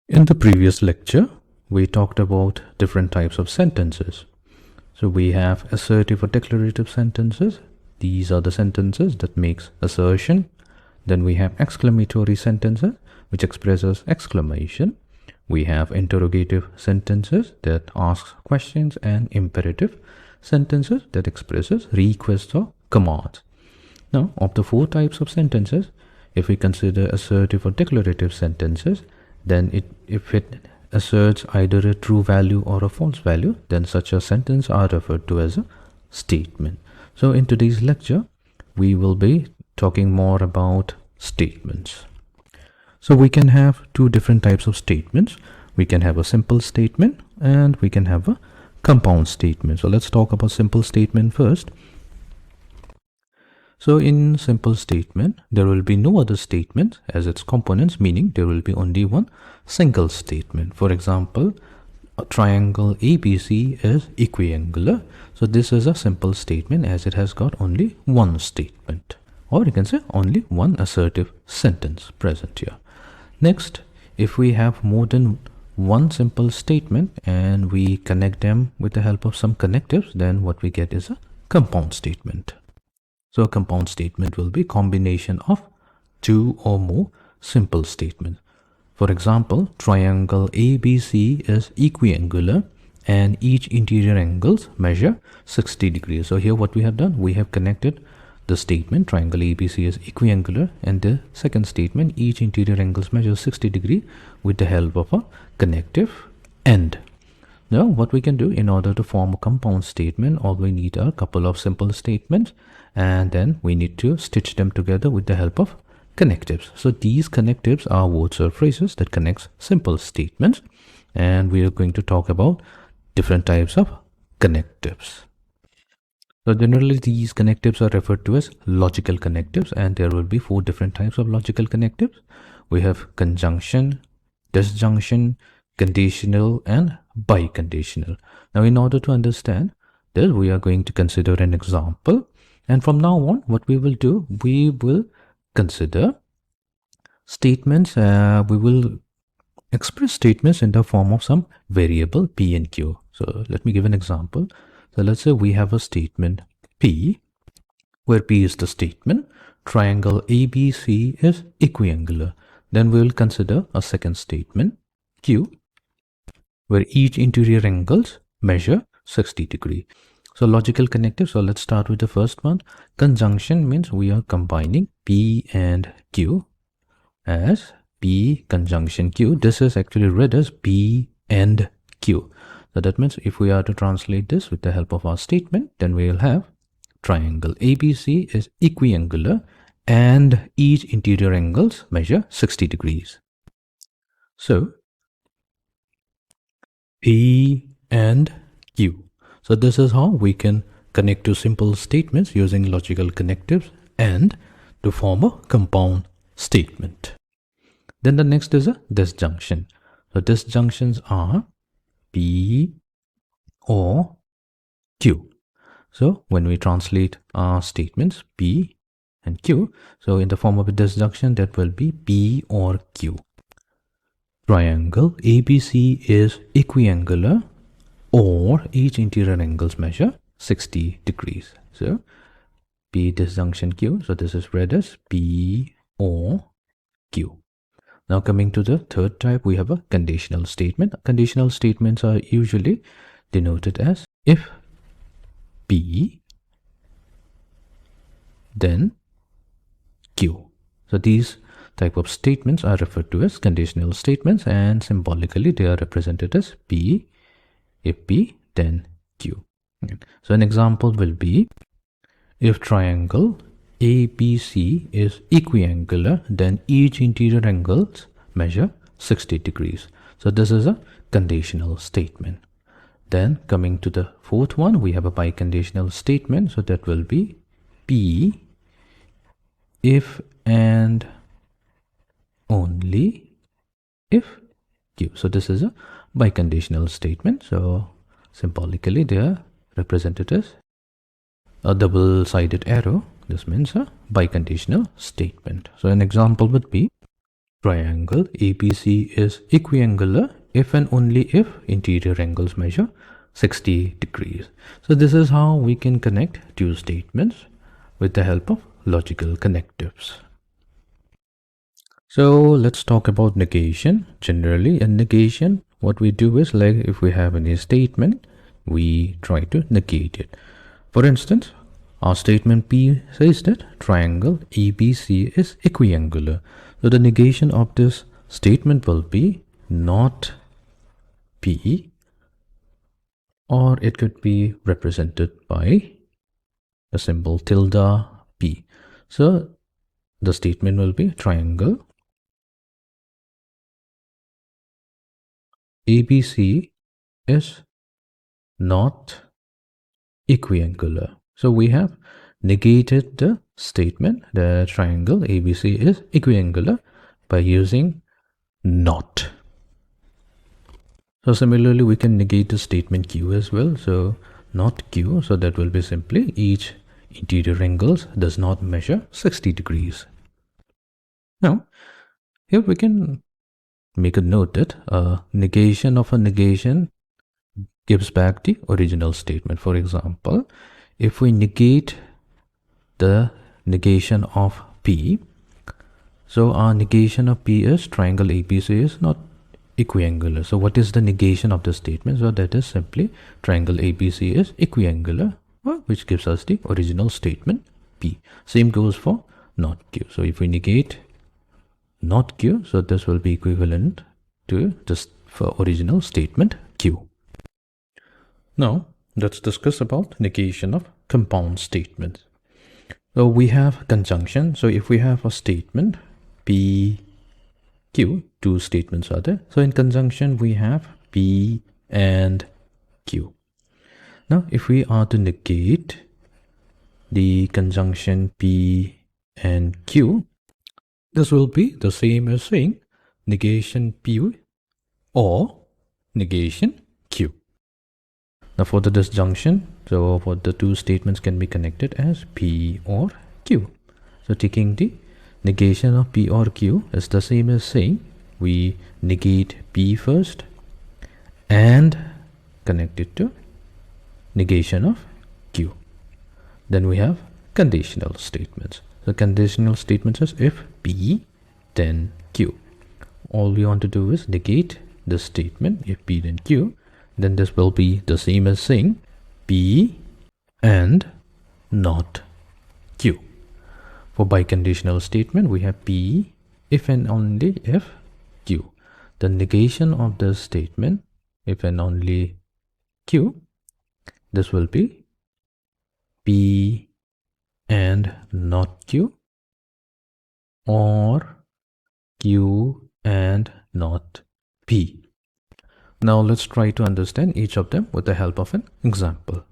In the previous lecture, we talked about different types of sentences. So we have assertive or declarative sentences. These are the sentences that makes assertion. Then we have exclamatory sentences, which expresses exclamation. We have interrogative sentences that asks questions, and imperative sentences that expresses requests or commands. Now, of the four types of sentences, if we consider assertive or declarative sentences, then if it asserts either a true value or a false value, then such a sentence are referred to as a statement. So in today's lecture, we will be talking more about statements. So we can have two different types of statements. We can have a simple statement and we can have a compound statement. So let's talk about simple statement first. So in simple statement, there will be no other statement as its components, meaning there will be only one single statement. For example, a triangle ABC is equiangular. So this is a simple statement as it has got only one statement, or you can say only one assertive sentence present here. Next, if we have more than one simple statement and we connect them with the help of some connectives, then what we get is a compound statement. So a compound statement will be a combination of two or more simple statements. For example, triangle ABC is equiangular and each interior angles measure 60 degrees. So here what we have done, we have connected the statement triangle ABC is equiangular and the second statement each interior angles measure 60 degrees with the help of a connective and. Now what we can do in order to form a compound statement, all we need are a couple of simple statements and then we need to stitch them together with the help of connectives. So these connectives are words or phrases that connects simple statements, and we are going to talk about different types of connectives. So generally these connectives are referred to as logical connectives, and there will be four different types of logical connectives. We have conjunction, disjunction, conditional and biconditional. Now in order to understand this, we are going to consider an example, and from now on what we will do, we will consider statements. We will express statements in the form of some variable P and Q. So let me give an example. So let's say we have a statement P where P is the statement triangle ABC is equiangular. Then we will consider a second statement Q where each interior angles measure 60 degrees. So logical connective. So let's start with the first one. Conjunction means we are combining P and Q as P conjunction Q. This is actually read as P and Q. So that means if we are to translate this with the help of our statement, then we will have triangle ABC is equiangular and each interior angles measure 60 degrees. So P and Q. So this is how we can connect two simple statements using logical connectives and to form a compound statement. Then the next is a disjunction. So disjunctions are P or Q. So when we translate our statements P and Q, so in the form of a disjunction that will be P or Q. Triangle ABC is equiangular or each interior angles measure 60 degrees. So P disjunction Q. So this is read as P or Q. Now coming to the third type, we have a conditional statement. Conditional statements are usually denoted as if P then Q. So these type of statements are referred to as conditional statements, and symbolically they are represented as P if P then Q. So an example will be if triangle ABC is equiangular, then each interior angles measure 60 degrees. So this is a conditional statement. Then coming to the fourth one, we have a biconditional statement. So that will be P if and only if Q. So this is a biconditional statement. So symbolically they are represented as a double-sided arrow. This means a biconditional statement. So an example would be triangle ABC is equiangular if and only if interior angles measure 60 degrees. So this is how we can connect two statements with the help of logical connectives. So let's talk about negation. Generally, in negation, what we do is, like, if we have any statement, we try to negate it. For instance, our statement P says that triangle ABC is equiangular. So the negation of this statement will be not P, or it could be represented by the symbol tilde P. So the statement will be triangle ABC is not equiangular. So we have negated the statement that triangle ABC is equiangular by using not. So similarly, we can negate the statement Q as well. So not Q, so that will be simply each interior angles does not measure 60 degrees. Now, here we can make a note that a negation of a negation gives back the original statement. For example, if we negate the negation of P, so our negation of P is triangle ABC is not equiangular. So what is the negation of the statement? So that is simply triangle ABC is equiangular, which gives us the original statement P. Same goes for not Q. So if we negate not Q, so this will be equivalent to just for original statement Q. Now let's discuss about negation of compound statements. So we have conjunction. So if we have a statement P, Q, two statements are there. So in conjunction we have P and Q. Now if we are to negate the conjunction P and Q, this will be the same as saying negation P or negation Q. Now for the disjunction, so for the two statements can be connected as P or Q. So taking the negation of P or Q is the same as saying we negate P first and connect it to negation of Q. Then we have conditional statements. The conditional statements is if P then Q. All we want to do is negate the statement if P then Q. Then this will be the same as saying P and not Q. For biconditional statement, we have P if and only if Q. The negation of the statement if and only Q, this will be P and not Q, or Q and not P. Now let's try to understand each of them with the help of an example.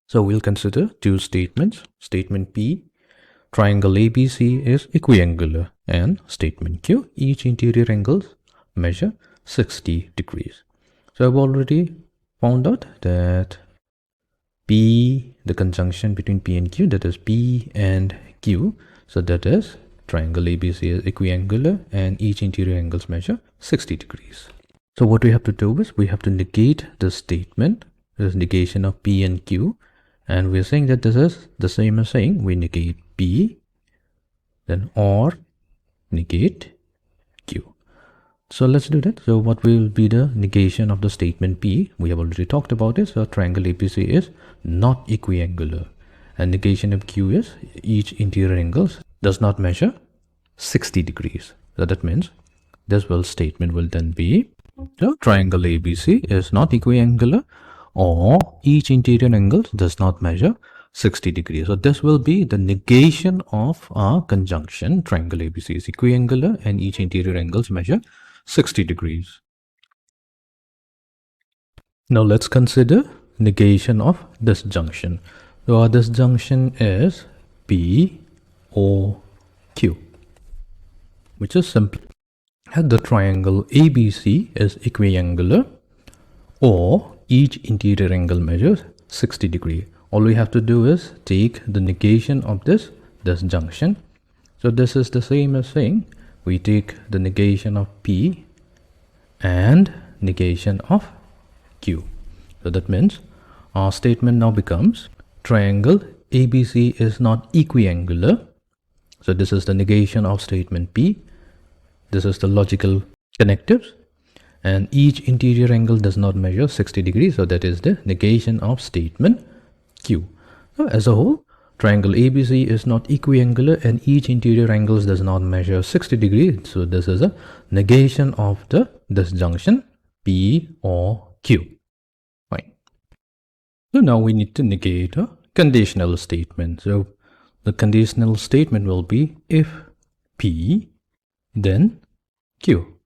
So we'll consider two statements. Statement P, triangle ABC is equiangular, and statement Q, each interior angles measure 60 degrees. So I've already found out that P, the conjunction between P and Q, that is P and Q, so that is triangle ABC is equiangular and each interior angles measure 60 degrees. So what we have to do is we have to negate the statement, this negation of P and Q, and we're saying that this is the same as saying we negate P then or negate Q. So let's do that. So what will be the negation of the statement P? We have already talked about it. So triangle ABC is not equiangular, and negation of Q is each interior angles does not measure 60 degrees. So that means this statement will then be the triangle ABC is not equiangular or each interior angle does not measure 60 degrees. So this will be the negation of our conjunction triangle ABC is equiangular and each interior angles measure 60 degrees. Now let's consider negation of disjunction. So our disjunction is P or Q, which is simple. The triangle ABC is equiangular or each interior angle measures 60 degrees. All we have to do is take the negation of this disjunction. So this is the same as saying we take the negation of P and negation of Q. So that means our statement now becomes triangle ABC is not equiangular. So this is the negation of statement P. This is the logical connectives. And each interior angle does not measure 60 degrees. So that is the negation of statement Q. So as a whole, triangle ABC is not equiangular and each interior angles does not measure 60 degrees. So this is a negation of the disjunction P or Q. Fine. So now we need to negate a conditional statement. So the conditional statement will be if P, then Q.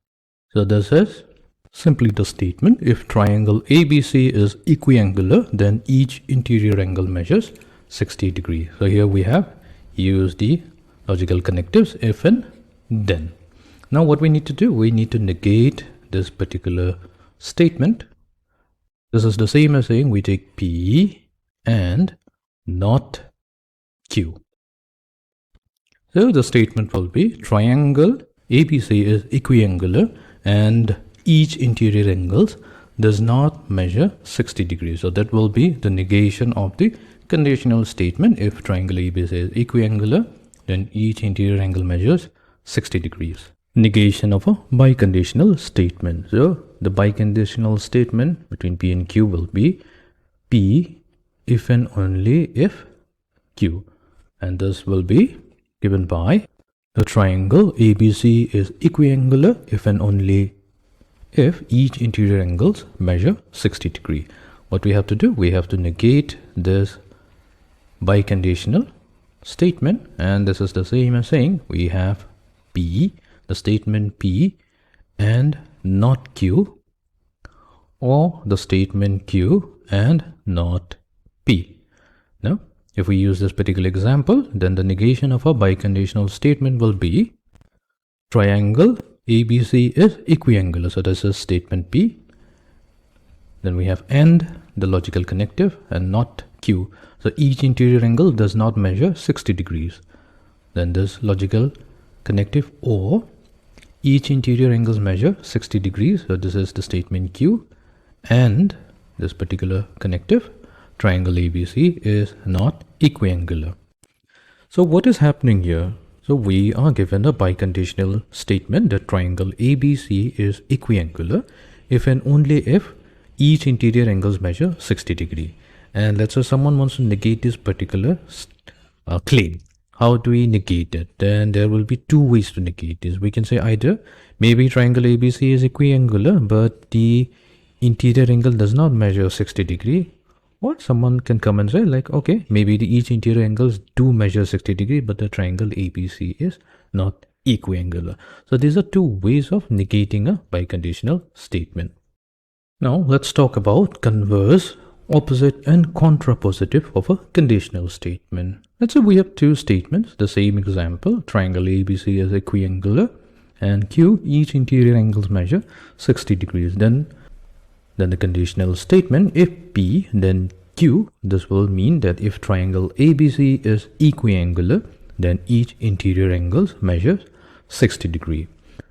So this is simply the statement if triangle ABC is equiangular, then each interior angle measures 60 degrees. So here we have used the logical connectives if and then. Now what we need to do, we need to negate this particular statement. This is the same as saying we take P and not Q. So the statement will be triangle ABC is equiangular and each interior angles does not measure 60 degrees. So that will be the negation of the conditional statement. If triangle ABC is equiangular, then each interior angle measures 60 degrees. Negation of a biconditional statement. So the biconditional statement between P and Q will be P if and only if Q. And this will be given by the triangle ABC is equiangular if and only if each interior angles measure 60 degrees. What we have to do, we have to negate this biconditional statement, and this is the same as saying we have P, the statement P and not Q, or the statement Q and not P. Now if we use this particular example, then the negation of a biconditional statement will be triangle ABC is equiangular. So this is statement P. Then we have and the logical connective and not Q. So each interior angle does not measure 60 degrees. Then this logical connective or each interior angles measure 60 degrees. So this is the statement Q and this particular connective triangle ABC is not equiangular. So what is happening here? So we are given a biconditional statement that triangle ABC is equiangular if and only if each interior angles measure 60 degrees. And let's say someone wants to negate this particular claim. How do we negate it? Then there will be two ways to negate this. We can say either maybe triangle ABC is equiangular but the interior angle does not measure 60 degrees. Or someone can come and say like, okay, maybe each interior angles do measure 60 degrees, but the triangle ABC is not equiangular. So these are two ways of negating a biconditional statement. Now let's talk about converse, opposite and contrapositive of a conditional statement. Let's say we have two statements, the same example, triangle ABC is equiangular and Q, each interior angles measure 60 degrees. Then the conditional statement, if P then Q, this will mean that if triangle ABC is equiangular, then each interior angles measures 60 degrees.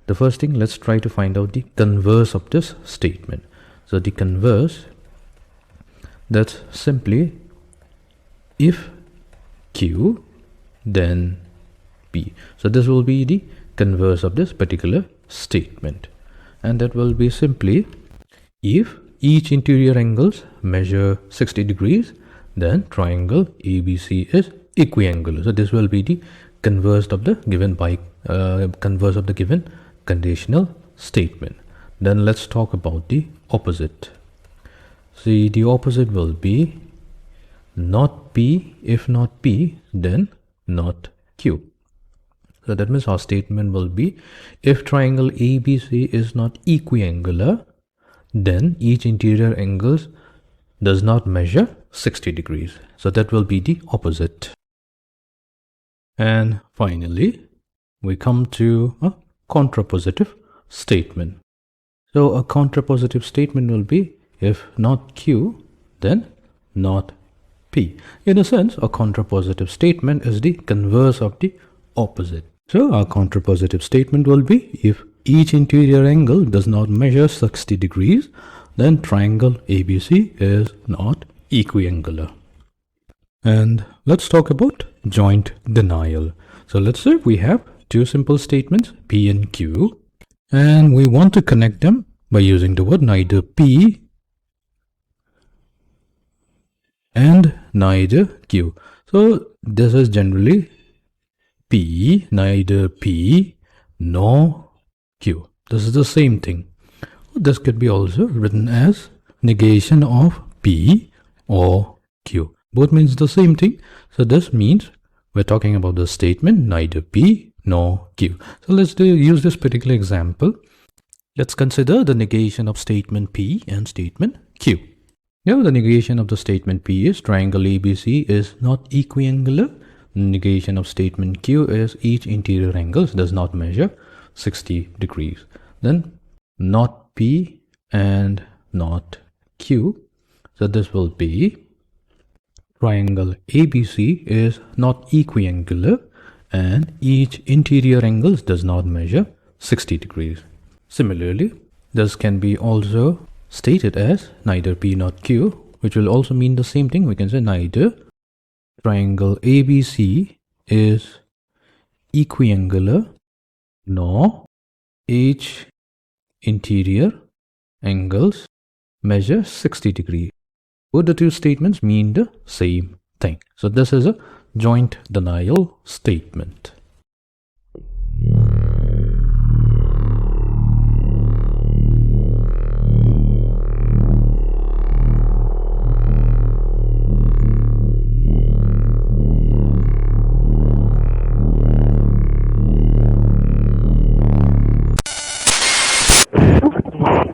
The first thing, let's try to find out the converse of this statement. So the converse, that's simply if Q then P. So this will be the converse of this particular statement, and that will be simply if each interior angles measure 60 degrees, then triangle ABC is equiangular. So this will be the converse of the given converse of the given conditional statement. Then let's talk about the opposite. See, the opposite will be not P. If not P, then not Q. So that means our statement will be if triangle ABC is not equiangular, then each interior angles does not measure 60 degrees. So that will be the opposite. And finally, we come to a contrapositive statement. So a contrapositive statement will be if not Q, then not P. In a sense, a contrapositive statement is the converse of the opposite. So our contrapositive statement will be, if each interior angle does not measure 60 degrees, then triangle ABC is not equiangular. And let's talk about joint denial. So let's say we have two simple statements, P and Q, and we want to connect them by using the word neither P and neither Q. So this is generally P, neither P nor Q. This is the same thing. This could be also written as negation of P or Q. Both means the same thing. So this means we're talking about the statement neither P nor Q. So let's use this particular example. Let's consider the negation of statement P and statement Q. Now the negation of the statement P is triangle ABC is not equiangular. Negation of statement Q is each interior angle does not measure 60 degrees. Then not P and not Q. So this will be triangle ABC is not equiangular and each interior angle does not measure 60 degrees. Similarly, this can be also stated as neither P nor Q, which will also mean the same thing. We can say neither triangle ABC is equiangular nor each interior angles measure 60 degrees. Both the two statements mean the same thing. So this is a joint denial statement.